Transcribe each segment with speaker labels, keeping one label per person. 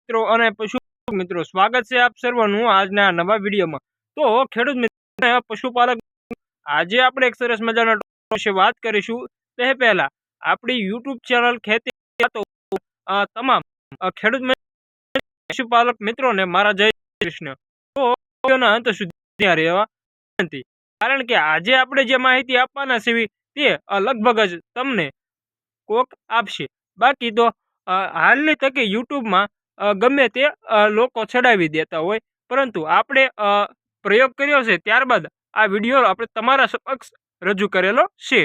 Speaker 1: મિત્રો અને પશુ મિત્રો સ્વાગત છે આપ સર્વનું આજના નવા વિડીયોમાં। તો ખેડૂત મિત્રો પશુપાલક આજે આપણે એક સરસ મજાના ટોપિક વિશે વાત કરીશું। તે પહેલા આપણી યુટ્યુબ ચેનલ ખેતી તમામ ખેડૂત પશુપાલક મિત્રોને મારા જય કૃષ્ણ। તો વિડીયોના અંત સુધી રહેવા વિનંતી, કારણ કે આજે આપણે જે માહિતી આપવાના છે તે લગભગ જ તમને કોક આપશે। બાકી તો હાલની તકે યુટ્યુબમાં ગમે તે લોકો ચડાવી દેતા હોય, પરંતુ આપણે પ્રયોગ કર્યો છે ત્યારબાદ આ વિડીયો આપણે તમારા સમક્ષ રજૂ કરેલો છે।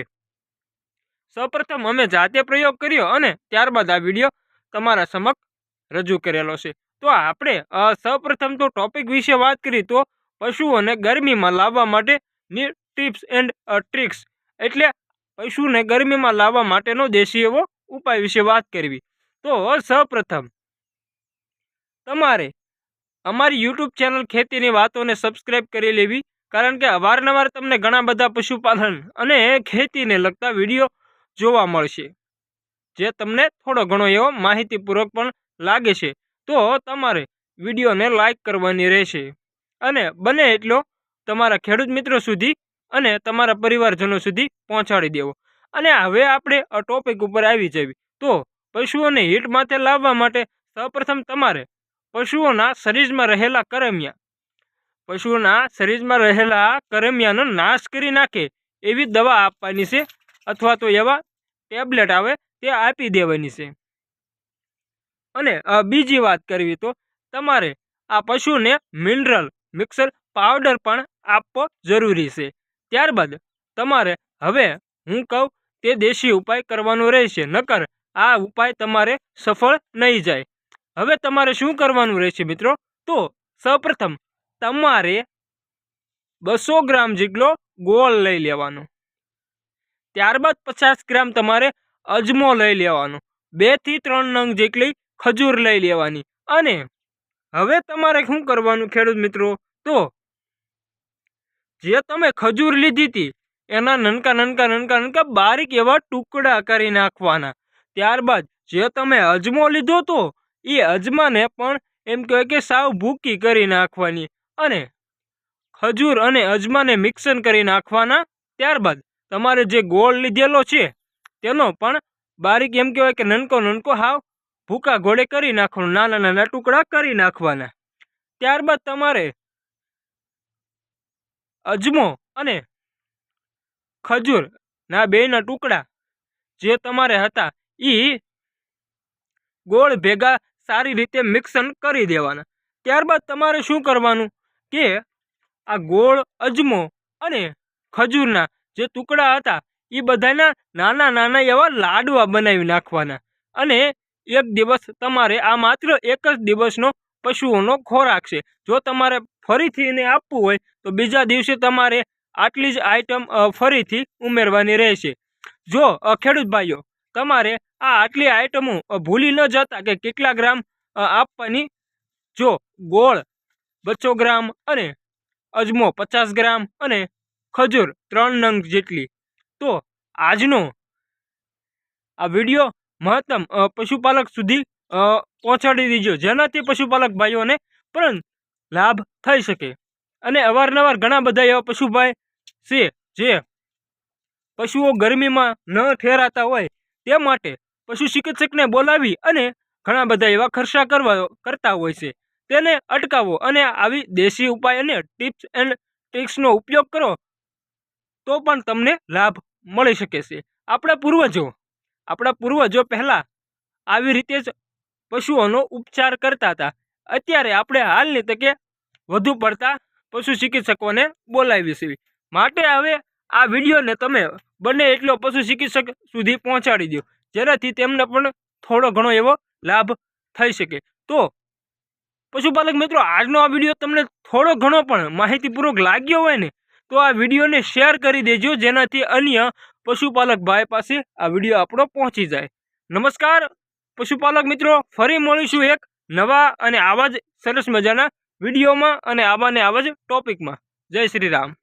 Speaker 1: સૌપ્રથમ અમે જાતે પ્રયોગ કર્યો અને ત્યારબાદ આ વિડીયો તમારા સમક્ષ રજૂ કરેલો છે। તો આપણે સૌપ્રથમ તો ટોપિક વિશે વાત કરી તો પશુઓને ગરમીમાં લાવવા માટેની ટિપ્સ એન્ડ ટ્રિક્સ, એટલે પશુને ગરમીમાં લાવવા માટેનો દેશી એવો ઉપાય વિશે વાત કરવી। તો સૌપ્રથમ તમારે અમારી યુટ્યુબ ચેનલ ખેતીની વાતોને સબસ્ક્રાઈબ કરી લેવી, કારણ કે અવારનવાર તમને ઘણા બધા પશુપાલન અને ખેતીને લગતા વિડીયો જોવા મળશે, જે તમને થોડો ઘણો એવો માહિતીપૂર્વક પણ લાગે છે। તો તમારે વિડીયોને લાઈક કરવાની રહેશે અને બને એટલો તમારા ખેડૂત મિત્રો સુધી અને તમારા પરિવારજનો સુધી પહોંચાડી દેવો। અને હવે આપણે ટોપિક ઉપર આવી જવી। તો પશુઓને હીટ માથે લાવવા માટે સૌપ્રથમ તમારે પશુઓના શરીરમાં રહેલા કરમિયાનો નાશ કરી નાખે એવી દવા આપવાની છે, અથવા તો એવા ટેબ્લેટ આવે તે આપી દેવાની છે। અને બીજી વાત કરવી તો તમારે આ પશુને મિનરલ મિક્સર પાવડર પણ આપવો જરૂરી છે। ત્યારબાદ તમારે હવે હું કહું તે દેશી ઉપાય કરવાનો રહેશે, નકર આ ઉપાય તમારે સફળ નહીં જાય। હવે તમારે શું કરવાનું રહેશે મિત્રો? તો સૌપ્રથમ તમારે 200 ગ્રામ જેટલો ગોળ લઈ લેવાનો, ત્યારબાદ 50 ગ્રામ તમારે અજમો લઈ લેવાનો, 2 થી 3 નંગ જેટલી ખજૂર લઈ લેવાની। અને હવે તમારે શું કરવાનું ખેડૂત મિત્રો? તો જે તમે ખજૂર લીધી હતી એના નનકા નનકા નનકા નનકા બારીક એવા ટુકડા કરી નાખવાના। ત્યારબાદ જે તમે અજમો લીધો તો એ અજમાને પણ એમ કહેવાય કે સાવ ભૂકી કરી નાખવાની અને ખજૂર અને અજમાને મિક્સન કરી નાખવાના। ત્યારબાદ તમારે જે ગોળ લીધેલો છે તેનો પણ બારીક એમ કહેવાય કે નનકો નનકો હાવ ભૂકા ઘોડે કરી નાખવાનો, નાના નાના ટુકડા કરી નાખવાના। ત્યારબાદ તમારે અજમો અને ખજૂરના બેના ટુકડા જે તમારે હતા એ ગોળ ભેગા સારી રીતે મિક્સન કરી દેવાના। ત્યારબાદ તમારે શું કરવાનું કે આ ગોળ, અજમો અને ખજૂરના જે ટુકડા હતા એ બધાના નાના નાના એવા લાડવા બનાવી નાખવાના। અને એક દિવસ તમારે આ માત્ર એક જ દિવસનો પશુઓનો ખોરાક છે। જો તમારે ફરીથી એને આપવું હોય તો બીજા દિવસે તમારે આટલી જ આઈટમ ફરીથી ઉમેરવાની રહેશે। જો ખેડૂત ભાઈઓ તમારે આટલી આઈટમો ભૂલી ન જતા કે કેટલા ગ્રામ આપવાની, જો ગોળ 200 ગ્રામ અને અજમો 50 ગ્રામ અને ખજૂર 3 નંગ જેટલી, તો આજનો આ વિડીયો મહત્તમ પશુપાલક સુધી પહોંચાડી દીજો, જેનાથી પશુપાલક ભાઈઓને પણ લાભ થઈ શકે। અને અવારનવાર ઘણા બધા એવા પશુભાઈ છે જે પશુઓ ગરમીમાં ન ઠેરાતા હોય તે માટે પશુ ચિકિત્સકને બોલાવી અને ઘણા બધા એવા ખર્ચા કરતા હોય છે, તેને અટકાવો અને આવી દેશી ઉપાય અને ટિપ્સ એન્ડ ટ્રિક્સનો ઉપયોગ કરો તો પણ તમને લાભ મળી શકે છે। આપણા પૂર્વજો પહેલાં આવી રીતે જ પશુઓનો ઉપચાર કરતા હતા। અત્યારે આપણે હાલની તકે વધુ પડતા પશુ ચિકિત્સકોને બોલાવી છે, માટે હવે આ વિડીયોને તમે બને એટલો પશુ ચિકિત્સક સુધી પહોંચાડી દો, જેનાથી તેમને પણ થોડો ઘણો એવો લાભ થઈ શકે। તો પશુપાલક મિત્રો આજનો આ વિડીયો તમને થોડો ઘણો પણ માહિતીપૂર્વક લાગ્યો હોય ને તો આ વિડીયોને શેર કરી દેજો, જેનાથી અન્ય પશુપાલક ભાઈ પાસે આ વિડીયો આપણો પહોંચી જાય। નમસ્કાર પશુપાલક મિત્રો, ફરી મળીશું એક નવા અને આવા જ સરસ મજાના વિડીયોમાં અને આવા જ ટોપિકમાં। જય શ્રી રામ।